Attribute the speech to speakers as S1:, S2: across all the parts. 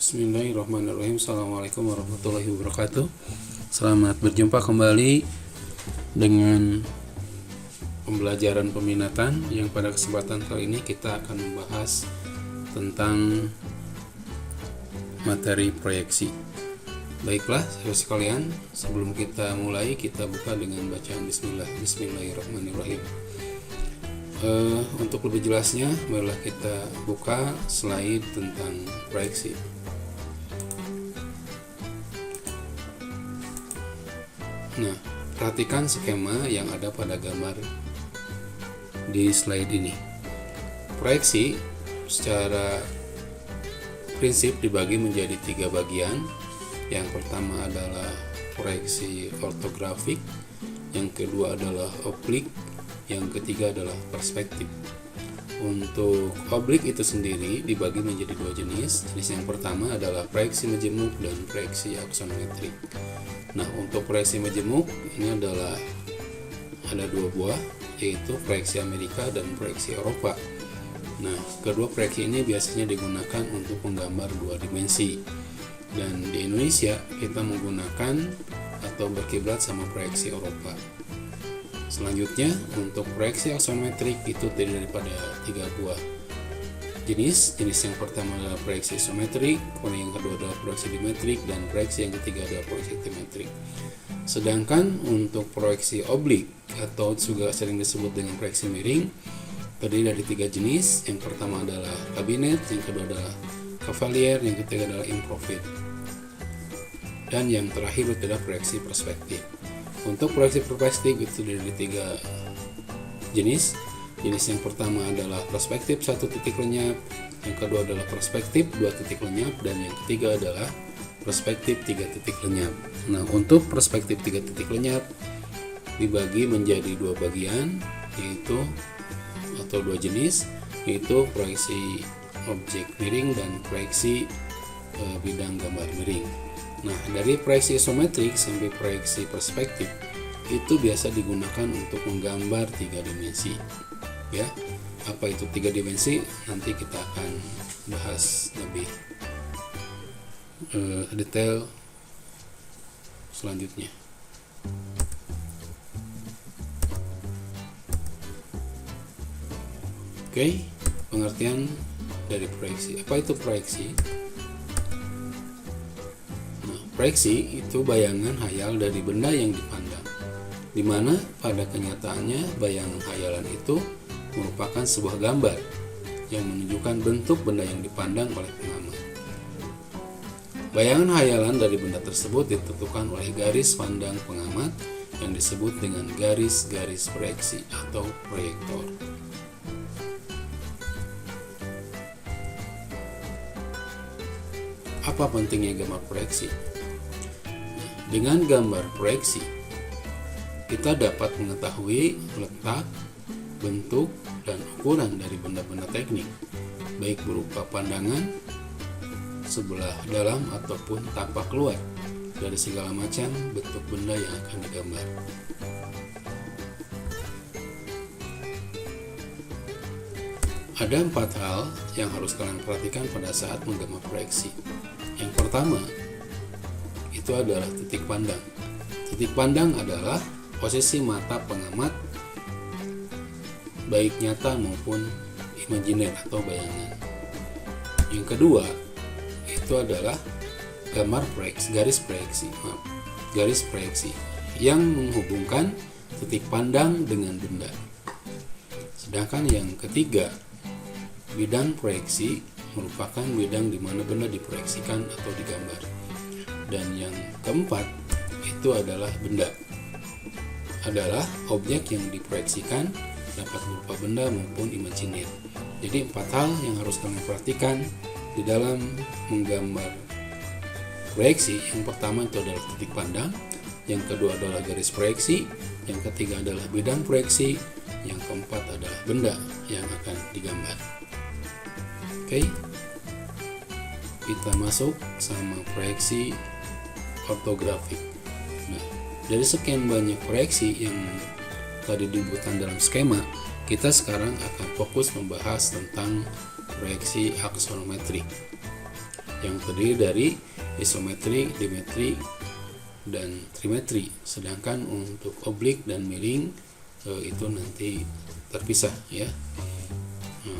S1: Bismillahirrahmanirrahim. Assalamualaikum warahmatullahi wabarakatuh. Selamat berjumpa kembali dengan pembelajaran peminatan yang pada kesempatan kali ini kita akan membahas tentang materi proyeksi. Baiklah, saudara sekalian, sebelum kita mulai, kita buka dengan bacaan Bismillahirrahmanirrahim. Untuk lebih jelasnya, marilah kita buka slide tentang proyeksi. Nah, perhatikan skema yang ada pada gambar di slide ini. Proyeksi secara prinsip dibagi menjadi 3 bagian. Yang pertama adalah proyeksi ortografik, yang kedua adalah oblik, yang ketiga adalah perspektif. Untuk oblik itu sendiri dibagi menjadi 2 jenis. Jenis yang pertama adalah proyeksi majemuk dan proyeksi aksonometrik. Nah, untuk proyeksi majemuk ini adalah ada 2 buah, yaitu proyeksi Amerika dan proyeksi Eropa. Nah, kedua proyeksi ini biasanya digunakan untuk menggambar 2 dimensi. Dan di Indonesia kita menggunakan atau berkiblat sama proyeksi Eropa. Selanjutnya, untuk proyeksi aksonometrik itu terdiri daripada 3 buah jenis. Jenis yang pertama adalah proyeksi isometrik, kemudian yang kedua adalah proyeksi dimetrik, dan proyeksi yang ketiga adalah proyeksi trimetrik. Sedangkan untuk proyeksi oblik atau juga sering disebut dengan proyeksi miring terdiri dari 3 jenis. Yang pertama adalah kabinet, yang kedua adalah cavalier, yang ketiga adalah improvid, dan yang terakhir adalah proyeksi perspektif. Untuk proyeksi perspektif itu dari 3 jenis. Jenis yang pertama adalah perspektif 1 titik lenyap, yang kedua adalah perspektif 2 titik lenyap, dan yang ketiga adalah perspektif 3 titik lenyap. Nah, untuk perspektif 3 titik lenyap dibagi menjadi 2 bagian, yaitu atau 2 jenis, yaitu proyeksi objek miring dan proyeksi bidang gambar miring. Nah, dari proyeksi isometrik sampai proyeksi perspektif itu biasa digunakan untuk menggambar 3 dimensi. Ya, apa itu 3 dimensi? Nanti kita akan bahas lebih detail selanjutnya. Oke, pengertian dari proyeksi. Apa itu proyeksi? Nah, proyeksi itu bayangan hayal dari benda yang dipandang, di mana pada kenyataannya bayangan hayalan itu merupakan sebuah gambar yang menunjukkan bentuk benda yang dipandang oleh pengamat. Bayangan hayalan dari benda tersebut ditentukan oleh garis pandang pengamat yang disebut dengan garis-garis proyeksi atau proyektor. Apa pentingnya gambar proyeksi? Dengan gambar proyeksi, kita dapat mengetahui letak, bentuk, dan ukuran dari benda-benda teknik, baik berupa pandangan, sebelah dalam ataupun tampak luar dari segala macam bentuk benda yang akan digambar. Ada 4 hal yang harus kalian perhatikan pada saat menggambar proyeksi. Yang pertama, itu adalah titik pandang. Titik pandang adalah posisi mata pengamat, baik nyata maupun imajiner atau bayangan. Yang kedua, itu adalah gambar proyeksi, garis proyeksi yang menghubungkan titik pandang dengan benda. Sedangkan yang ketiga, bidang proyeksi merupakan bidang di mana benda diproyeksikan atau digambar. Dan yang keempat, itu adalah benda. Adalah objek yang diproyeksikan, dapat berupa benda maupun imajiner. Jadi 4 hal yang harus kalian perhatikan di dalam menggambar proyeksi. Yang pertama itu adalah titik pandang, yang kedua adalah garis proyeksi, yang ketiga adalah bidang proyeksi, yang keempat adalah benda yang akan digambar. Oke, kita masuk sama proyeksi ortografik. Nah, dari sekian banyak proyeksi yang tadi disebutkan dalam skema, kita sekarang akan fokus membahas tentang proyeksi aksonometrik. yang terdiri dari isometri, dimetri, dan trimetri. Sedangkan untuk oblik dan miring itu nanti terpisah ya.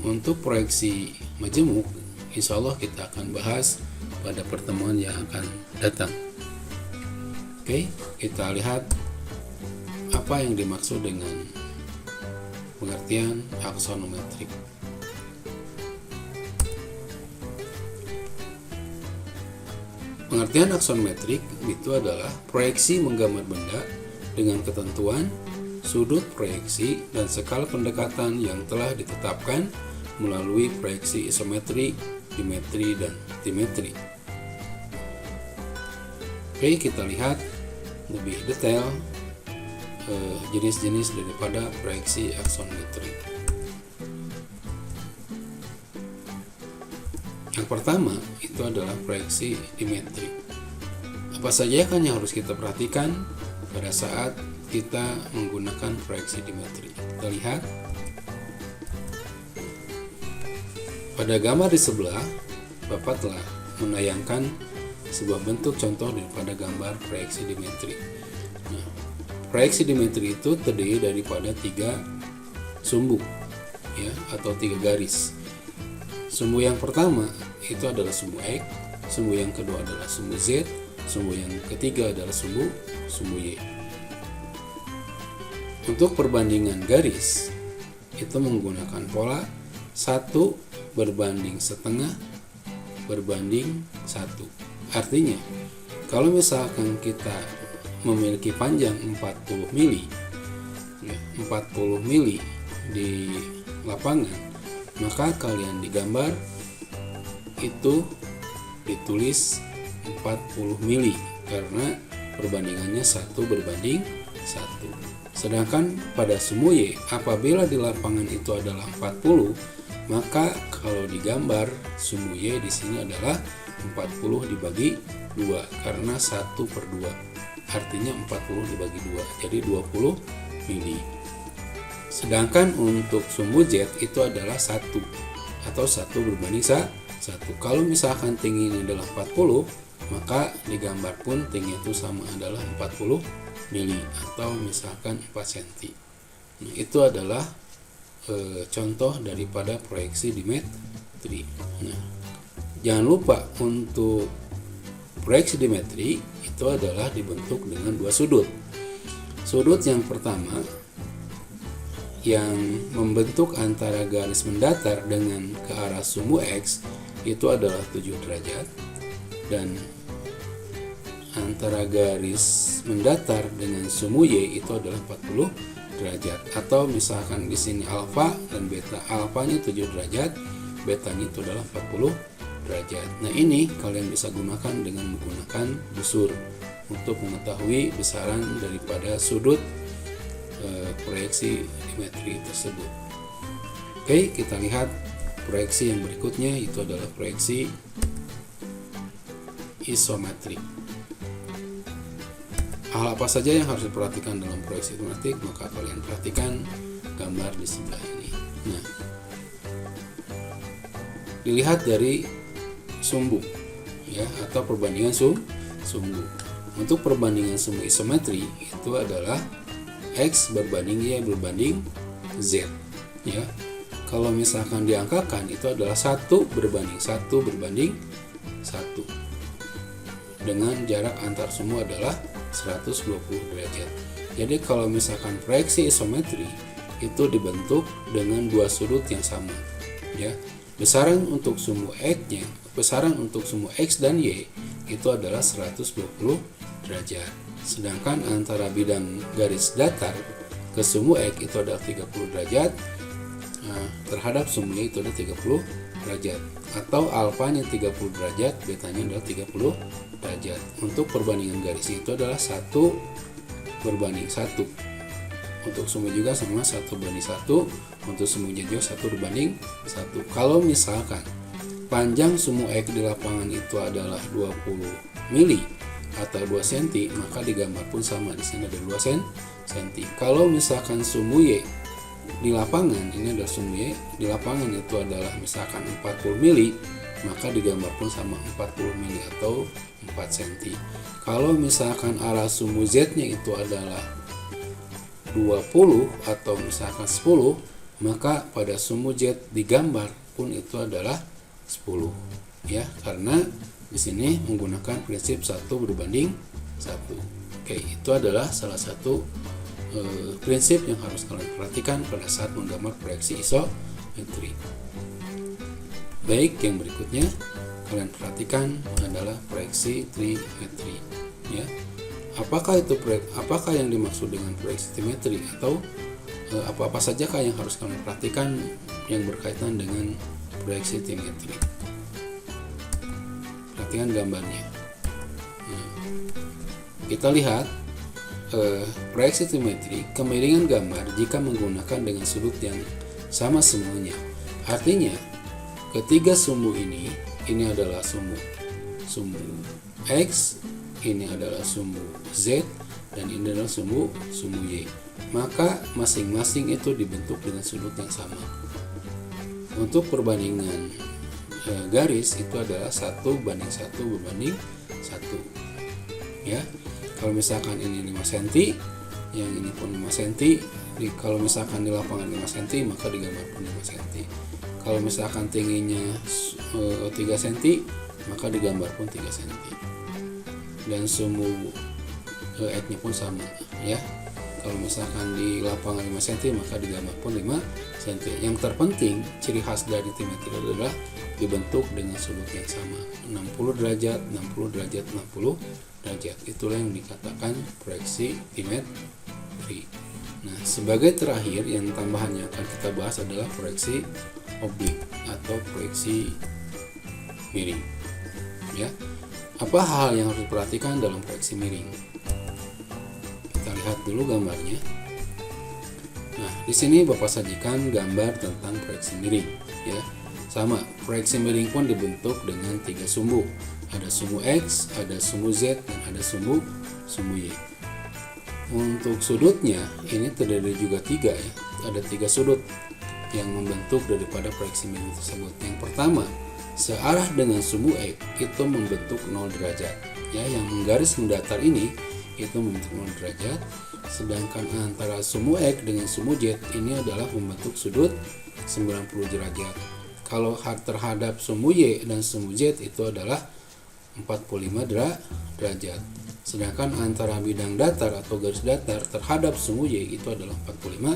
S1: Untuk proyeksi majemuk, insya Allah kita akan bahas pada pertemuan yang akan datang. Oke, kita lihat apa yang dimaksud dengan pengertian aksonometrik. Pengertian aksonometrik itu adalah proyeksi menggambar benda dengan ketentuan, sudut proyeksi, dan skala pendekatan yang telah ditetapkan melalui proyeksi isometri, dimetri, dan trimetri. Oke, kita lihat lebih detail jenis-jenis daripada proyeksi aksonometrik. Yang pertama itu adalah proyeksi dimetri. Apa saja kan yang harus kita perhatikan pada saat kita menggunakan proyeksi dimetri? Kita lihat pada gambar di sebelah, Bapak telah menayangkan sebuah bentuk contoh daripada gambar proyeksi dimetri. Nah, proyeksi dimetri itu terdiri daripada 3 sumbu ya, atau 3 garis. Sumbu yang pertama itu adalah sumbu X, sumbu yang kedua adalah sumbu Z, sumbu yang ketiga adalah sumbu Y. Untuk perbandingan garis itu menggunakan pola 1 berbanding setengah berbanding 1. Artinya, kalau misalkan kita memiliki panjang 40 mili, 40 mili di lapangan, maka kalian digambar itu ditulis 40 mili karena perbandingannya 1 berbanding 1. Sedangkan pada sumbu Y, apabila di lapangan itu adalah 40, maka kalau digambar sumbu Y di sini adalah 40 dibagi 2 karena 1/2. Artinya 40 dibagi 2, jadi 20 mili. Sedangkan untuk sumbu Z itu adalah 1 atau 1 berbanding 1. Kalau misalkan tingginya adalah 40, maka digambar pun tinggi itu sama adalah 40 mili atau misalkan 4 cm. Nah, itu adalah contoh daripada proyeksi dimetri. Nah, jangan lupa untuk proyeksi dimetri itu adalah dibentuk dengan 2 sudut. Sudut yang pertama yang membentuk antara garis mendatar dengan ke arah sumbu X itu adalah 7 derajat, dan antara garis mendatar dengan sumbu Y itu adalah 40 derajat. Atau misalkan di sini alfa dan beta, alfanya 7 derajat, betanya itu adalah 40 derajat. Nah, ini kalian bisa gunakan dengan menggunakan busur untuk mengetahui besaran daripada sudut proyeksi dimetri tersebut. Oke, kita lihat proyeksi yang berikutnya, itu adalah proyeksi isometrik. Hal apa saja yang harus diperhatikan dalam proyeksi isometrik, maka kalian perhatikan gambar di sebelah ini. Nah, dilihat dari sumbu ya, atau perbandingan sumbu. Untuk perbandingan sumbu isometri itu adalah X berbanding Y berbanding Z ya. Kalau misalkan diangkakan itu adalah 1 berbanding 1 berbanding 1 dengan jarak antar sumbu adalah 120 derajat. Jadi kalau misalkan proyeksi isometri itu dibentuk dengan 2 sudut yang sama ya. Besaran untuk sumbu X-nya, besaran untuk sumbu X dan Y itu adalah 120 derajat. Sedangkan antara bidang garis datar ke sumbu X itu adalah 30 derajat, terhadap sumbu Y itu adalah 30 derajat. Atau alfanya 30 derajat, betanya adalah 30 derajat. Untuk perbandingan garis itu adalah 1 berbanding 1. Untuk sumbu juga sama 1 berbanding 1. Untuk sumbu Y juga 1 berbanding 1. Kalau misalkan panjang sumbu X di lapangan itu adalah 20 mili atau 2 cm, maka digambar pun sama, di sini ada 2 cm. Kalau misalkan sumbu Y di lapangan, ini adalah sumbu Y di lapangan itu adalah misalkan 40 mili, maka digambar pun sama 40 mili atau 4 cm. Kalau misalkan arah sumbu Z-nya itu adalah 20 atau misalkan 10, maka pada sumbu Z digambar pun itu adalah 10 ya, karena di sini menggunakan prinsip 1 berbanding 1. Oke, itu adalah salah satu prinsip yang harus kalian perhatikan pada saat menggambar proyeksi isometri. Baik, yang berikutnya kalian perhatikan adalah proyeksi trimetri ya. Apakah yang dimaksud dengan proyeksi trimetri, atau apa-apa sajakah yang harus kalian perhatikan yang berkaitan dengan proyeksi trimetri? Perhatikan gambarnya. Nah, kita lihat proyeksi trimetri, kemiringan gambar jika menggunakan dengan sudut yang sama semuanya. Artinya ketiga sumbu ini adalah sumbu X, ini adalah sumbu Z, dan ini adalah sumbu Y. Maka masing-masing itu dibentuk dengan sudut yang sama. Untuk perbandingan garis itu adalah 1 banding 1 berbanding 1 ya. Kalau misalkan ini 5 cm, yang ini pun 5 cm. Kalau misalkan di lapangan 5 cm, maka digambar pun 5 cm. Kalau misalkan tingginya 3 cm, maka digambar pun 3 cm. Dan sumbu X-nya pun sama ya. Kalau misalkan di lapangan 5 cm, maka digambar pun 5 cm. Yang terpenting, ciri khas dari trimetri adalah dibentuk dengan sudut yang sama, 60 derajat, 60 derajat, 60 derajat. Itulah yang dikatakan proyeksi trimetri. Nah, sebagai terakhir, yang tambahan yang akan kita bahas adalah proyeksi oblik atau proyeksi miring ya. Apa hal yang harus diperhatikan dalam proyeksi miring? Kita lihat dulu gambarnya. Nah, di sini Bapak sajikan gambar tentang proyeksi miring ya. Sama, proyeksi miring pun dibentuk dengan 3 sumbu. Ada sumbu X, ada sumbu Z, dan ada sumbu Y. Untuk sudutnya ini terdiri juga 3 ya. Ada 3 sudut yang membentuk daripada proyeksi miring tersebut. Yang pertama, searah dengan sumbu X itu membentuk 0 derajat ya. Yang menggaris mendatar ini itu membentuk 0 derajat. Sedangkan antara sumbu X dengan sumbu Z ini adalah membentuk sudut 90 derajat. Kalau terhadap sumbu Y dan sumbu Z itu adalah 45 derajat. Sedangkan antara bidang datar atau garis datar terhadap sumbu Y itu adalah 45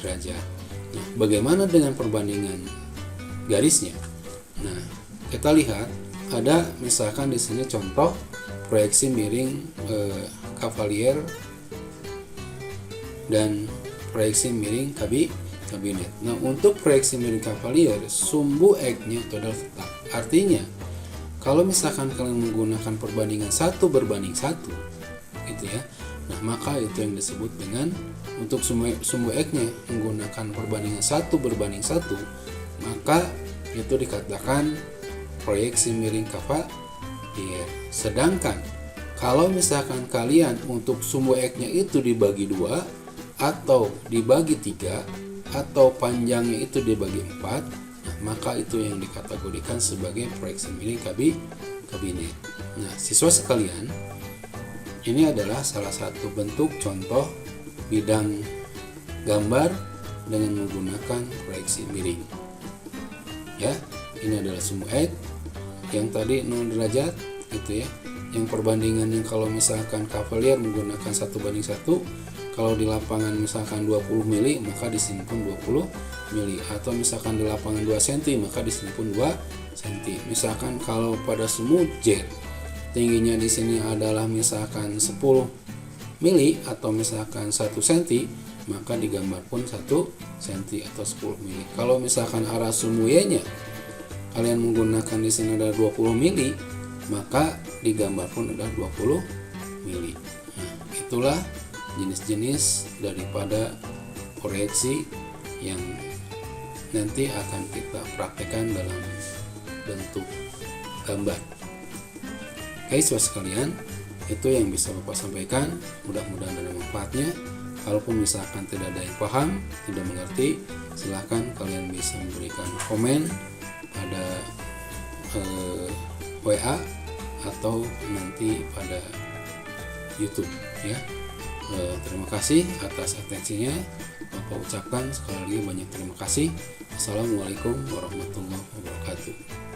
S1: derajat. Nah, bagaimana dengan perbandingan garisnya? Nah, kita lihat ada misalkan di sini contoh proyeksi miring Cavalier dan proyeksi miring kabinet. Nah, untuk proyeksi miring Cavalier, sumbu X-nya itu adalah tetap. Artinya, kalau misalkan kalian menggunakan perbandingan 1 berbanding 1 gitu ya. Nah, maka itu yang disebut dengan untuk sumbu X-nya menggunakan perbandingan 1 berbanding 1, maka itu dikatakan proyeksi miring Cavalier. Sedangkan kalau misalkan kalian untuk sumbu X-nya itu dibagi 2 atau dibagi 3 atau panjangnya itu dibagi 4, nah, maka itu yang dikategorikan sebagai proyeksi miring kabinet. Nah, siswa sekalian, ini adalah salah satu bentuk contoh bidang gambar dengan menggunakan proyeksi miring ya. Ini adalah sumbu X yang tadi 0 derajat gitu ya. Yang perbandingannya kalau misalkan Cavalier menggunakan 1 banding 1, kalau di lapangan misalkan 20 mili, maka di sini pun 20 mili. Atau misalkan di lapangan 2 cm, maka di sini pun 2 cm. Misalkan kalau pada sumbu Z, tingginya di sini adalah misalkan 10 mili atau misalkan 1 cm, maka digambar pun 1 cm atau 10 mili. Kalau misalkan arah sumbu Y-nya kalian menggunakan di sini ada 20 mili, maka digambar pun adalah 20 mili. Nah, itulah jenis-jenis daripada proyeksi yang nanti akan kita praktekkan dalam bentuk gambar. Oke, siswa sekalian, itu yang bisa Bapak sampaikan. Mudah-mudahan ada manfaatnya. Kalaupun misalkan tidak ada yang paham, tidak mengerti, silahkan kalian bisa memberikan komen pada WA atau nanti pada YouTube ya. Terima kasih atas atensinya. Bapak ucapkan sekali lagi banyak terima kasih. Assalamualaikum warahmatullahi wabarakatuh.